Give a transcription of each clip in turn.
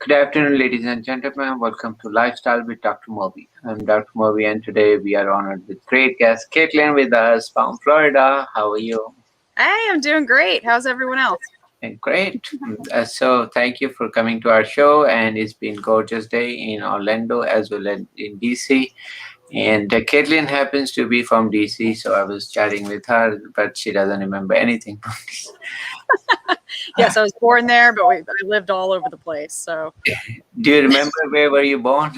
Good afternoon, ladies and gentlemen. Welcome to Lifestyle with Dr. Moby. I'm Dr. Moby, and today we are honored with great guest Caitlin with us from Florida. How are you? Hey, I'm doing great. How's everyone else? And great. So, thank you for coming to our show. And it's been gorgeous day in Orlando as well as in DC. And Caitlin happens to be from DC, so I was chatting with her, but she doesn't remember anything from DC. Yes, I was born there, but I lived all over the place. So, Do you remember where were you born?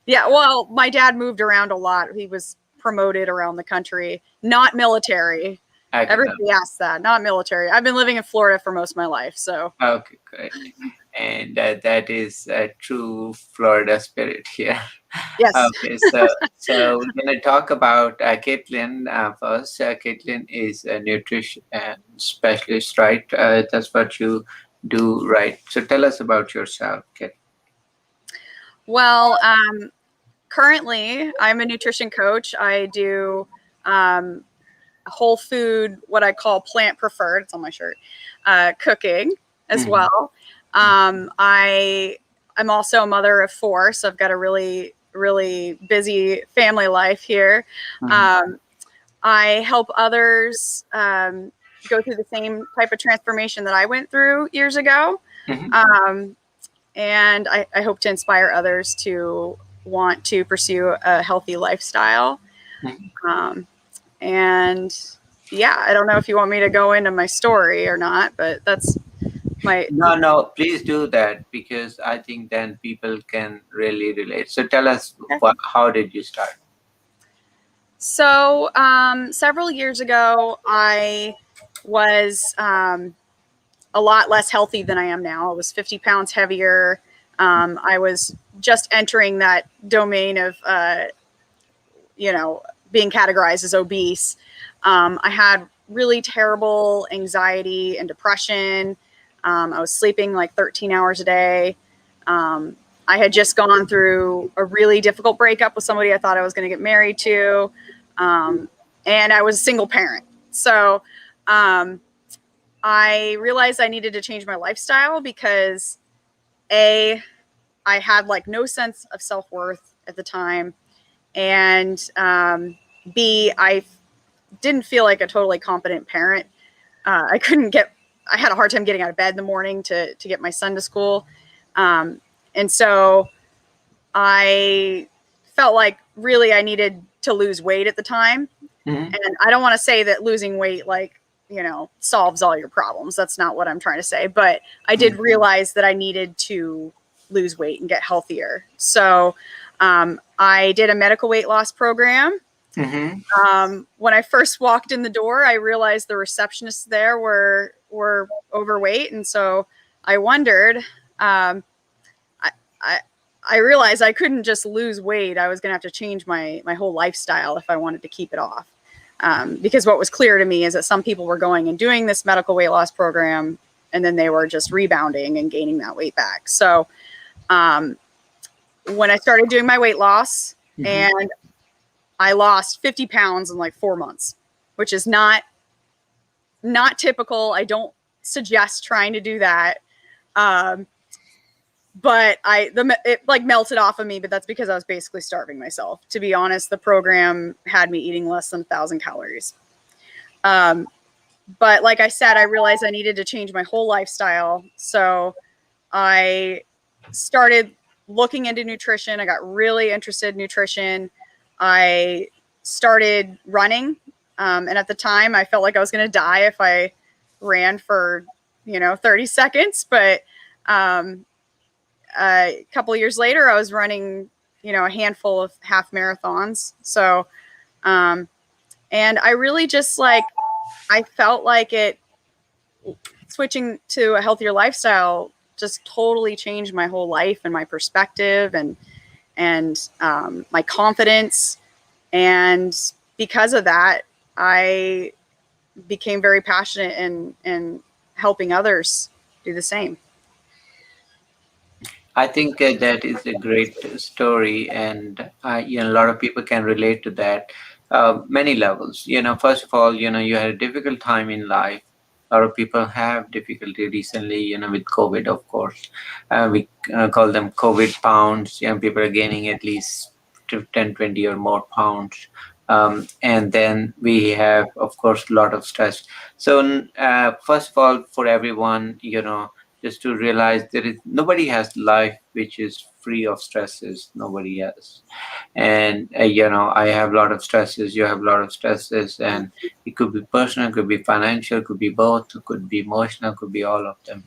yeah, well, my dad moved around a lot. He was promoted around the country, not military. Everybody asks that, not military. I've been living in Florida for most of my life. So, Okay, great. And that is a true Florida spirit here. yes. Okay, so we're going to talk about Caitlin first. Caitlin is a nutrition specialist, right? That's what you do, right? So tell us about yourself, Caitlin. Well, currently, I'm a nutrition coach. I do whole food, what I call plant preferred. It's on my shirt. Cooking as well. I'm also a mother of four, so I've got a really, really busy family life here. I help others go through the same type of transformation that I went through years ago. And I hope to inspire others to want to pursue a healthy lifestyle. And yeah, I don't know if you want me to go into my story or not, but that's my... No, please do that, because I think then people can really relate. So tell us, how did you start? So several years ago, I was a lot less healthy than I am now. I was 50 pounds heavier. I was just entering that domain of, being categorized as obese. I had really terrible anxiety and depression. I was sleeping like 13 hours a day. I had just gone through a really difficult breakup with somebody I thought I was going to get married to. And I was a single parent. So I realized I needed to change my lifestyle because I had like no sense of self-worth at the time. And B, I didn't feel like a totally competent parent. I had a hard time getting out of bed in the morning to get my son to school. And so I felt like really I needed to lose weight at the time. And I don't want to say that losing weight, solves all your problems. That's not what I'm trying to say. But I did realize that I needed to lose weight and get healthier. So I did a medical weight loss program. When I first walked in the door, I realized the receptionists there were overweight. And so I wondered, I realized I couldn't just lose weight. I was going to have to change my whole lifestyle if I wanted to keep it off. Because what was clear to me is that some people were going and doing this medical weight loss program, and then they were just rebounding and gaining that weight back. So when I started doing my weight loss, and I lost 50 pounds in like 4 months, which is not typical. I don't suggest trying to do that. But it like melted off of me, but that's because I was basically starving myself. To be honest, the program had me eating less than 1,000 calories. But like I said, I realized I needed to change my whole lifestyle. So I started looking into nutrition. I got really interested in nutrition. I started running. And at the time I felt like I was going to die if I ran for, 30 seconds. But a couple of years later, I was running, a handful of half marathons. So, and I really just I felt like switching to a healthier lifestyle just totally changed my whole life and my perspective and my confidence. And because of that, I became very passionate in helping others do the same. I think that is a great story, and a lot of people can relate to that. Many levels. First of all, you had a difficult time in life. A lot of people have difficulty recently, with COVID, of course. We call them COVID pounds. People are gaining at least 10, 20 or more pounds. And then we have, of course, a lot of stress. So, first of all, for everyone, just to realize there is nobody has life which is free of stresses. Nobody has. And I have a lot of stresses, you have a lot of stresses, and it could be personal, could be financial, could be both, could be emotional, could be all of them.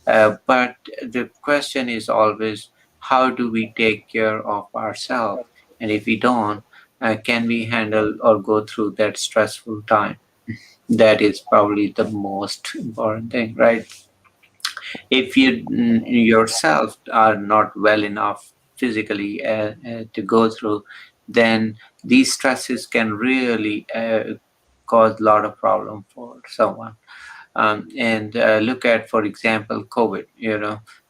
But the question is always, how do we take care of ourselves? And if we don't, can we handle or go through that stressful time? That is probably the most important thing, right? If you yourself are not well enough physically to go through, then these stresses can really cause a lot of problem for someone. And look at, for example, COVID.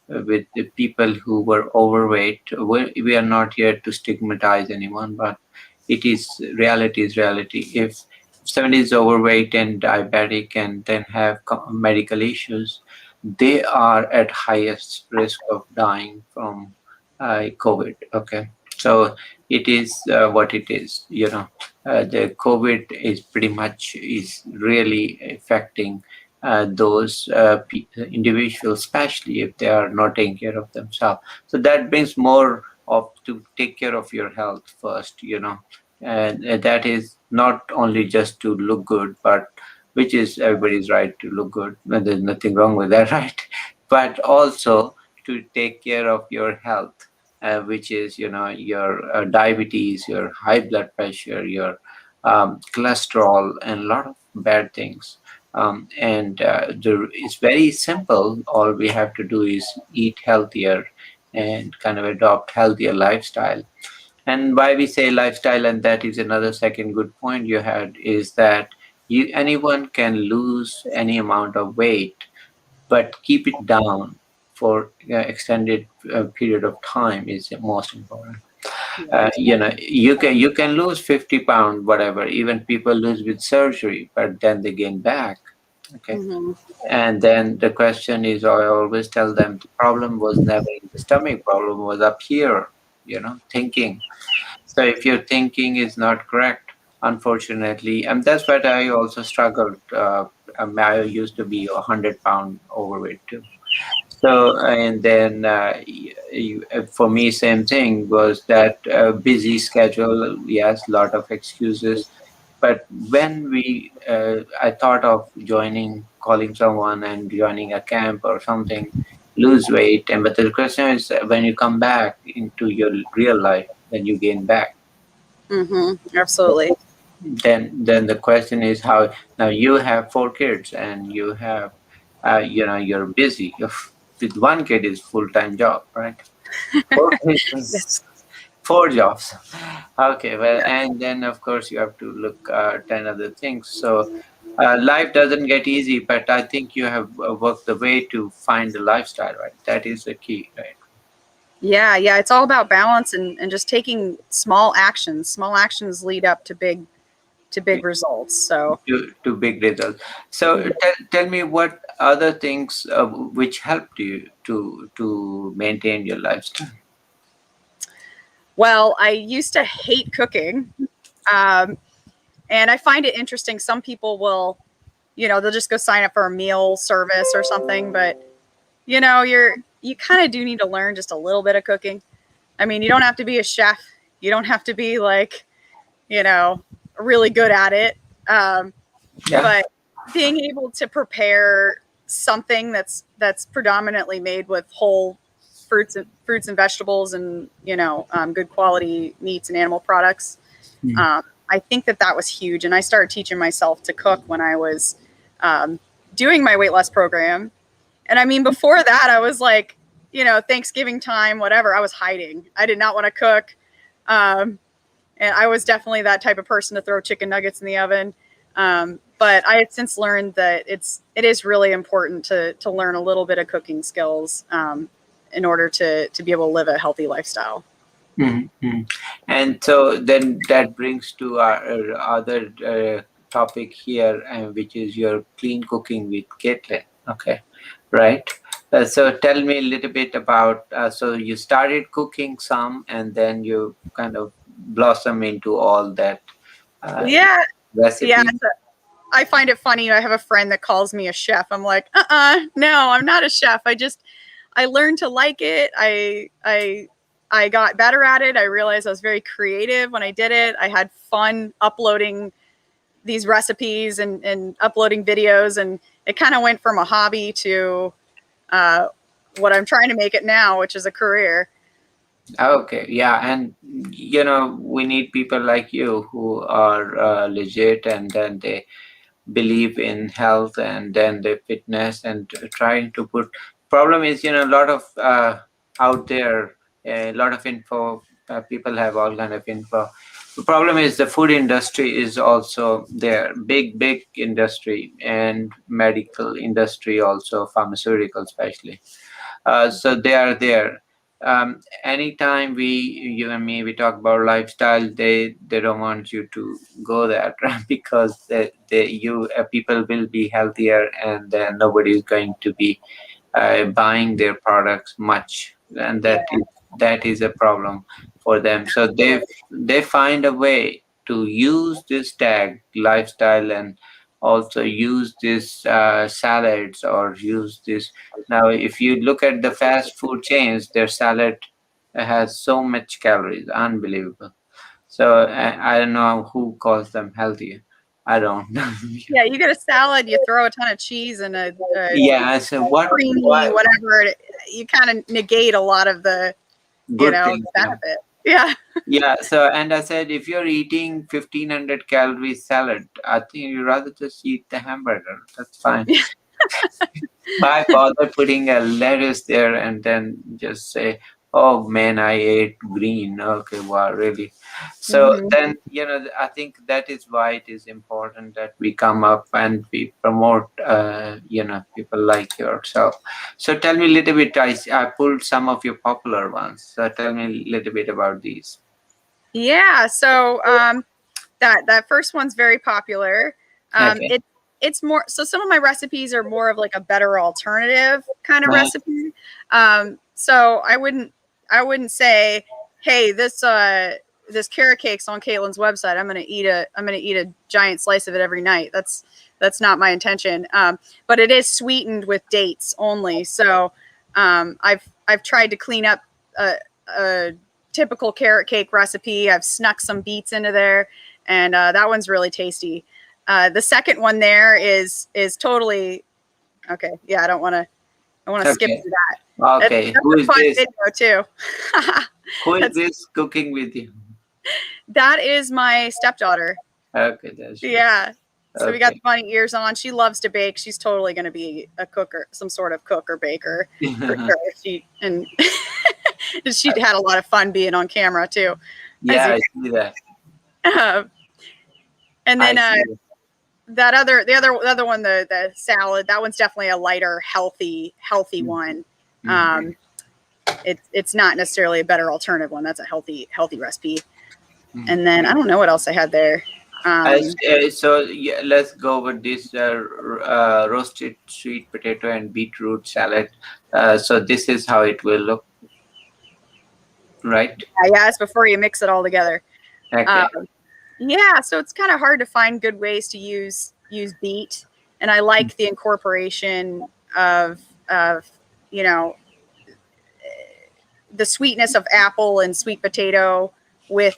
With the people who were overweight, we are not here to stigmatize anyone, but it is reality. Is reality. If somebody is overweight and diabetic and then have medical issues, they are at highest risk of dying from COVID. Okay, so it is what it is. The COVID is pretty much is really affecting those individuals, especially if they are not taking care of themselves. So that brings more of to take care of your health first. And that is not only just to look good, but which is everybody's right to look good. And there's nothing wrong with that, right? But also to take care of your health, which is your diabetes, your high blood pressure, your cholesterol, and a lot of bad things. And it's very simple. All we have to do is eat healthier and kind of adopt healthier lifestyle. And why we say lifestyle, and that is another second good point you had, is that anyone can lose any amount of weight, but keep it down for extended period of time is the most important. You can lose 50 pounds, whatever. Even people lose with surgery, but then they gain back. Okay. Mm-hmm. And then the question is, I always tell them the problem was never in the stomach, problem was up here, thinking. So if your thinking is not correct, unfortunately, and that's what I also struggled. I used to be 100-pound overweight too. So, and then for me, same thing was that busy schedule. Yes, lot of excuses. But when I thought of calling someone and joining a camp or something, lose weight. And but the question is, when you come back into your real life, then you gain back. Mm-hmm. Absolutely. Then the question is how. Now you have 4 kids and you have you're busy. With one kid is full-time job, right? 4 kids is Yes. 4 jobs. Okay, well, and then of course you have to look 10 other things. So life doesn't get easy, but I think you have worked the way to find the lifestyle, right? That is the key, right? Yeah. It's all about balance and just taking small actions. Small actions lead up to big results. So To big results. So tell me what other things which helped you to maintain your lifestyle. well, I used to hate cooking. Um, and I find it interesting. Some people will, they'll just go sign up for a meal service or something, but you kind of do need to learn just a little bit of cooking. I mean, you don't have to be a chef. You don't have to be like, you know, really good at it. Yeah. But being able to prepare something that's predominantly made with whole fruits and vegetables and good quality meats and animal products. Mm. I think that was huge, and I started teaching myself to cook when I was doing my weight loss program. And I mean, before that, I was like, Thanksgiving time, whatever. I was hiding. I did not want to cook. And I was definitely that type of person to throw chicken nuggets in the oven. But I had since learned that it is really important to learn a little bit of cooking skills in order to be able to live a healthy lifestyle. Mhm, mhm. And so then that brings to our other topic here, which is your clean cooking with Caitlin. Okay, right. So tell me a little bit about. So you started cooking some, and then you kind of blossom into all that Yeah, yeah. recipe. So I find it funny. I have a friend that calls me a chef. I'm like, no, I'm not a chef. I learned to like it. I got better at it. I realized I was very creative when I did it. I had fun uploading these recipes and uploading videos, and it kind of went from a hobby to what I'm trying to make it now, which is a career. Okay, yeah, and we need people like you who are legit, and then they believe in health, and then the fitness, and trying to put. Problem is, a lot of out there, a lot of info. People have all kind of info. The problem is the food industry is also there, big industry, and medical industry also, pharmaceutical especially. So they are there. Anytime you and me we talk about lifestyle, they don't want you to go there because people will be healthier, and then nobody is going to be buying their products much, and Yeah. that is a problem for them. So they find a way to use this tag lifestyle, and also use this salads, or use this. Now if you look at the fast food chains, their salad has so much calories, unbelievable. So I don't know who calls them healthy. I don't know. Yeah, you get a salad, you throw a ton of cheese and a Yeah, so creamy what whatever. You kind of negate a lot of the good things, yeah. benefit. Yeah. Yeah, so and I said, if you're eating 1500 calories salad, I think you rather just eat the hamburger. That's fine. Why bother putting a lettuce there and then just say, "Oh man, I ate green." Okay, wow, really? So Mhm. then, I think that is why it is important that we come up and we promote, people like yourself. So tell me a little bit. I pulled some of your popular ones. So tell me a little bit about these. Yeah. So that first one's very popular. Okay. It's more so some of my recipes are more of like a better alternative kind of Uh, recipe. So I wouldn't say, hey, this carrot cake's on Caitlin's website. I'm gonna eat a giant slice of it every night. That's not my intention. But it is sweetened with dates only. So I've tried to clean up a typical carrot cake recipe. I've snuck some beets into there, and that one's really tasty. The second one there is totally okay. Yeah, I don't want to. I want to skip okay. through that. Okay. That's Who a is fun this? video too. Who is That's, this cooking with you? that is my stepdaughter. Okay, that's right. Yeah. So we got Okay. the bunny ears on. She loves to bake. She's totally going to be a cooker, some sort of cook or baker for sure. She had a lot of fun being on camera too. Yeah, I see that. And I then see that. the other one, the salad, that one's definitely a lighter, healthy one. Mhm. It's not necessarily a better alternative one. That's a healthy recipe. Mhm. And then I don't know what else I had there. So yeah, let's go with this roasted sweet potato and beetroot salad. So this is how it will look, right? Yeah, it's before you mix it all together. Okay. Yeah, so it's kind of hard to find good ways to use beet, and I like the incorporation of you know the sweetness of apple and sweet potato with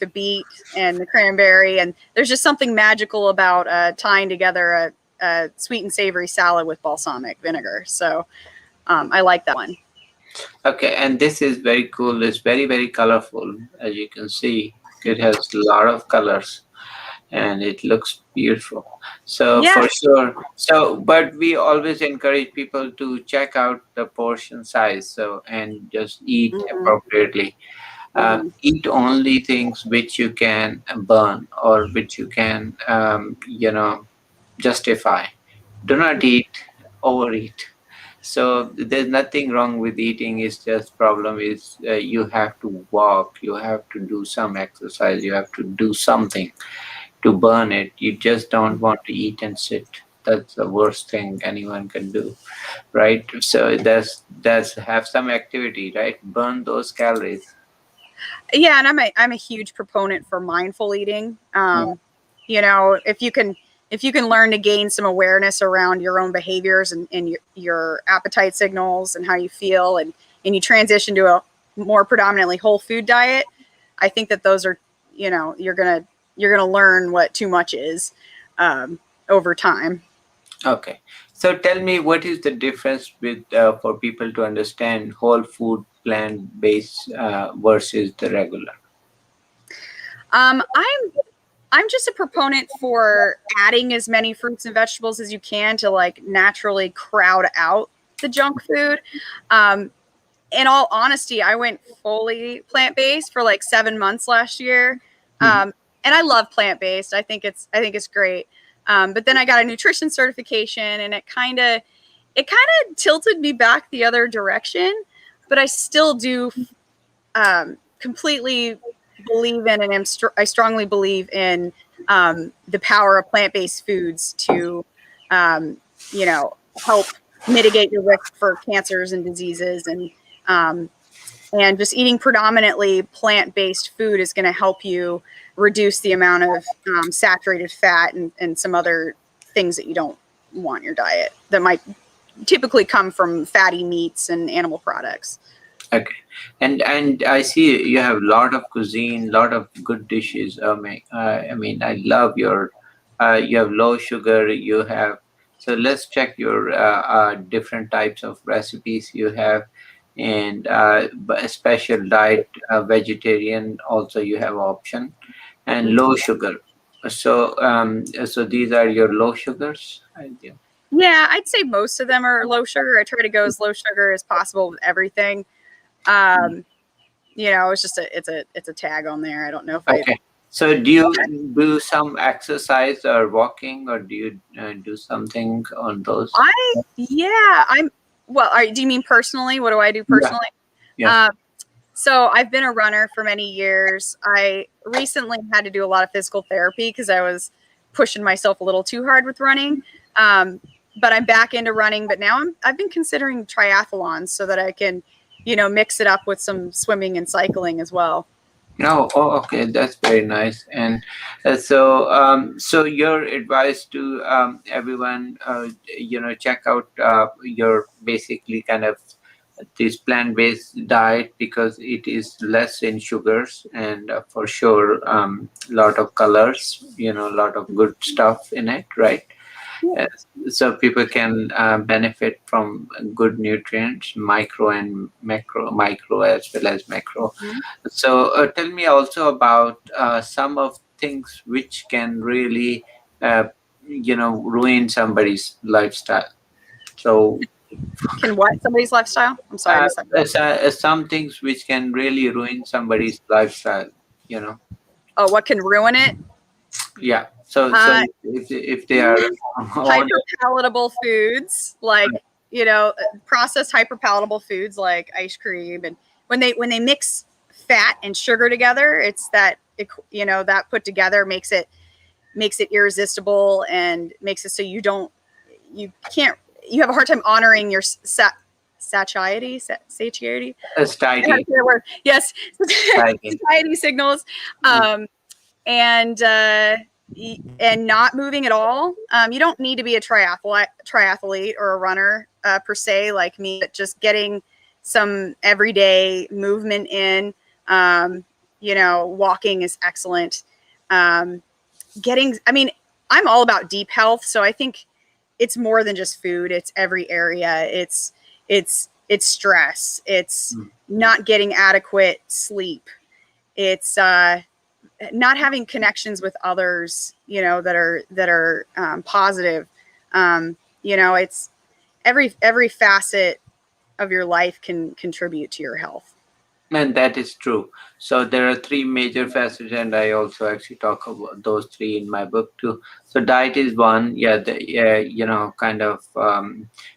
the beet and the cranberry, and there's just something magical about tying together a sweet and savory salad with balsamic vinegar. So I like that one. Okay, and this is very cool. It's very, very colorful, as you can see. It has a lot of colors, and it looks beautiful. So Yeah. for sure. So, but we always encourage people to check out the portion size. So, and just eat Mhm. appropriately. Mhm. Eat only things which you can burn, or which you can, justify. Do not overeat. So there's nothing wrong with eating. It's just problem is you have to walk, you have to do some exercise, you have to do something to burn it. You just don't want to eat and sit. That's the worst thing anyone can do, right? So that's have some activity, right? Burn those calories. Yeah, and I'm a huge proponent for mindful eating. If you can learn to gain some awareness around your own behaviors and your appetite signals and how you feel, and you transition to a more predominantly whole food diet, I think that those are, you're gonna learn what too much is over time. Okay. So tell me, what is the difference with for people to understand whole food plant based versus the regular? I'm just a proponent for adding as many fruits and vegetables as you can to like naturally crowd out the junk food. In all honesty, I went fully plant based for like 7 months last year, Mhm. and I love plant based. I think it's great. But then I got a nutrition certification, and it kind of tilted me back the other direction. But I still do completely believe in, and I strongly believe in the power of plant based foods to, um, help mitigate your risk for cancers and diseases, um, and just eating predominantly plant-based food is going to help you reduce the amount of saturated fat and some other things that you don't want in your diet that might typically come from fatty meats and animal products. Okay, and I see you have a lot of cuisine, lot of good dishes. I mean, I love your. You have low sugar. You have. So let's check your different types of recipes you have, and a special diet, vegetarian. Also, you have option, and low sugar. So these are your low sugars. Yeah, I'd say most of them are low sugar. I try to go as low sugar as possible with everything. Um, it's just it's a tag on there. I don't know if I. Okay. So do you do some exercise or walking, or do you do something on those? I yeah, I'm well. Do you mean personally? What do I do Yeah. personally? Yes. Um, so I've been a runner for many years. I recently had to do a lot of physical therapy because I was pushing myself a little too hard with running. Um, but I'm back into running. But now I've been considering triathlons so that I can, mix it up with some swimming and cycling as well. No. Oh, okay. That's very nice. And so your advice to everyone, check out your basically kind of this plant-based diet because it is less in sugars and for sure lot of colors, a lot of good stuff in it, right? Uh, so people can benefit from good nutrients, micro and micro as well as macro. Mhm. So tell me also about some of things which can really, ruin somebody's lifestyle. So Can what somebody's lifestyle? I'm sorry, I missed that. some things which can really ruin somebody's lifestyle. You know, Oh, what can ruin it? yeah. So Uh, if they are on Hyper palatable foods like processed hyper palatable foods like ice cream, and when they mix fat and sugar together, it's that put together makes it irresistible and makes it so you can't you have a hard time honoring your satiety. a I have to satiety, say that word. Yes. satiety. Satiety signals. um, and and not moving at all. You don't need to be a triathlete or a runner per se like me, but just getting some everyday movement in. Walking is excellent. Um, I mean, I'm all about deep health, so I think it's more than just food. It's every area. It's stress. It's Mm. not getting adequate sleep. It's not having connections with others, that are positive. It's every facet of your life can contribute to your health. And that is true. So there are three major facets, and I also actually talk about those three in my book too. So diet is one, yeah, kind of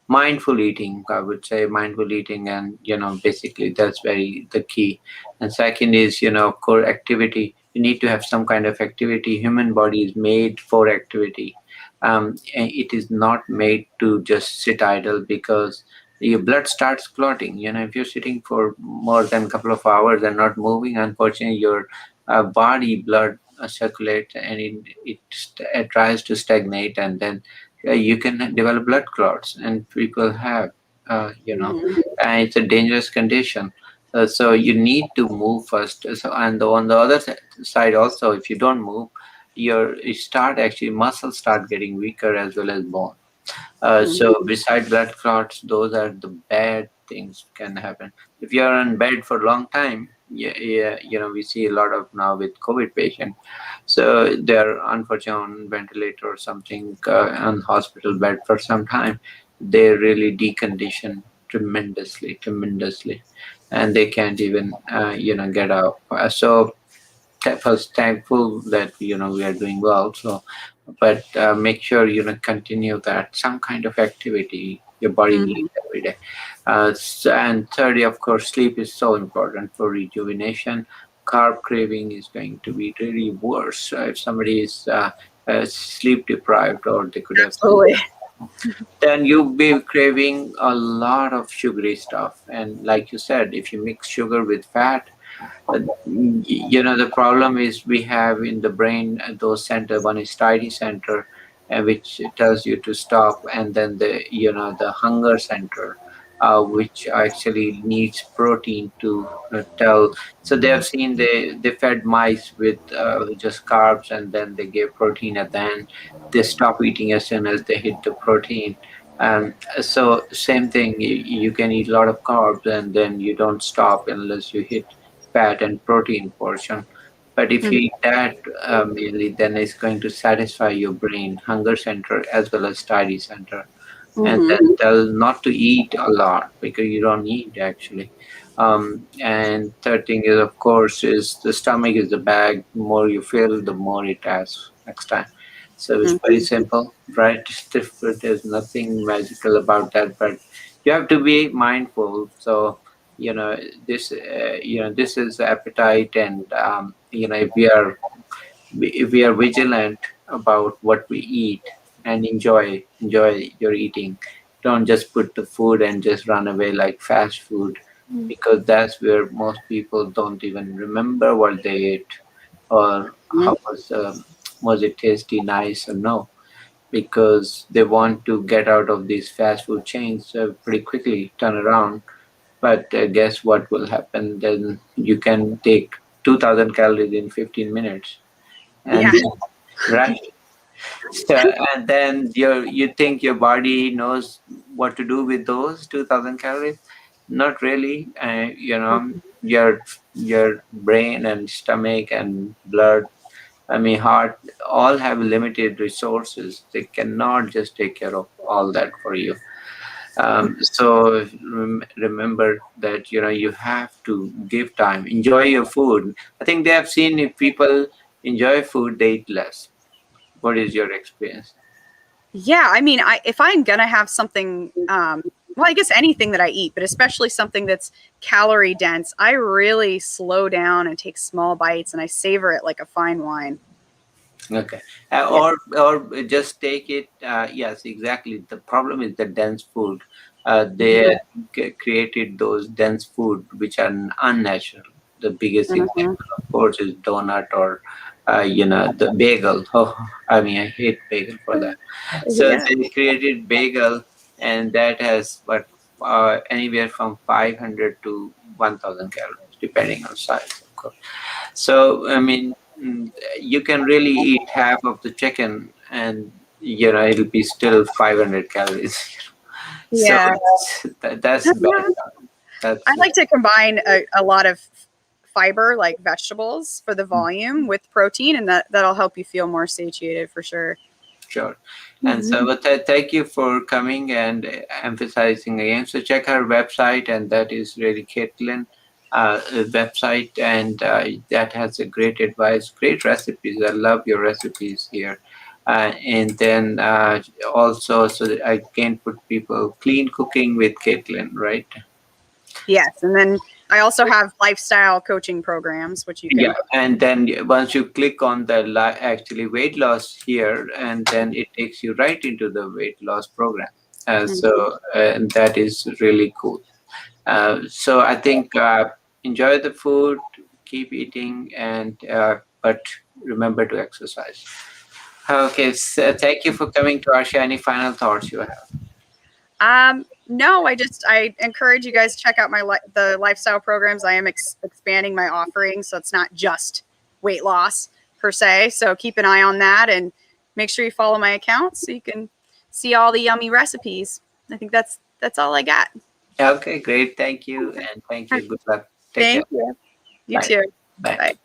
mindful eating. I would say mindful eating, and basically that's very the key. And second is core activity. you need to have some kind of activity. Human body is made for activity. And it is not made to just sit idle, because your blood starts clotting. If you're sitting for more than a couple of hours and not moving, unfortunately, your body blood circulates, and it tries to stagnate, and then you can develop blood clots, and people have, Mhm. and it's a dangerous condition. So you need to move first. So, and on the other side also, if you don't move, muscles start getting weaker, as well as bone. So Mhm. beside blood clots, those are the bad things can happen. If you are in bed for a long time, yeah, we see a lot of now with COVID patient. So they're unfortunately on ventilator or something, on hospital bed for some time. They really decondition tremendously, and they can't even get out. So first thankful that we are doing well. So, but make sure continue that some kind of activity your body needs Mhm. every day. And thirdly, of course, sleep is so important for rejuvenation. Carb craving is going to be really worse if somebody is sleep deprived, or they could have sleep. Absolutely. Then you'll be craving a lot of sugary stuff. And like you said, if you mix sugar with fat, the problem is we have in the brain those center. One is tidy center, which tells you to stop, and then the hunger center, which actually needs protein to tell. So they have seen, they fed mice with just carbs, and then they gave protein at the end. They stop eating as soon as they hit the protein. So same thing, you can eat a lot of carbs, and then you don't stop unless you hit fat and protein portion. But if you Mhm. eat that mainly, then it's going to satisfy your brain hunger center as well as tidy center. And Mhm. then tell not to eat a lot, because you don't need actually. And third thing is, of course, is the stomach is the bag. The more you fill, the more it asks next time. So it's very Mhm. simple, right? There's nothing magical about that, but you have to be mindful. So you know this is appetite, and if we are vigilant about what we eat, and enjoy your eating. Don't just put the food and just run away like fast food, because that's where most people don't even remember what they ate, or Mhm. how was it tasty, nice or no, because they want to get out of these fast food chains pretty quickly, turn around. But guess what will happen then? You can take 2,000 calories in 15 minutes, Yeah. and right. So, and then you think your body knows what to do with those 2,000 calories. Not really. Your brain and stomach and blood, I mean heart, all have limited resources. They cannot just take care of all that for you. So remember that you have to give time, enjoy your food. I think they have seen, if people enjoy food, they eat less. What is your experience? Yeah, I mean, if I'm gonna have something, well, I guess anything that I eat, but especially something that's calorie dense, I really slow down and take small bites, and I savor it like a fine wine. Okay. Yeah. Or just take it. Yes, exactly. The problem is the dense food. They Mhm. created those dense food which are unnatural. The biggest Mhm. example, of course, is donut, or the bagel. Oh, I mean, I hate bagel for that. So Yeah. they created bagel, and that has anywhere from 500 to 1,000 calories, depending on size, of course. So, I mean, you can really eat half of the chicken, and it'll be still 500 calories. So Yeah. that's bad. I That's like to combine a lot of fiber, like vegetables, for the volume with protein, and that'll help you feel more satiated for sure. sure. And so, but thank you for coming and emphasizing again. So check her website, and that is really Caitlin website, and that has a great advice, great recipes. I love your recipes here. And then also, so that I can put people clean cooking with Caitlin, right? Yes, and then I also have lifestyle coaching programs, which you can. Yeah, and then once you click on the actually weight loss here, and then it takes you right into the weight loss program. And that is really cool. So I think enjoy the food, keep eating, and but remember to exercise. Okay, so thank you for coming to our show. Any final thoughts you have? No, I encourage you guys to check out the lifestyle programs. I am expanding my offering, so it's not just weight loss per se. So keep an eye on that, and make sure you follow my account so you can see all the yummy recipes. I think that's all I got. Okay, great. Thank you, and thank you. Good luck. Take care. Thank you. You Bye. too. Bye. Bye.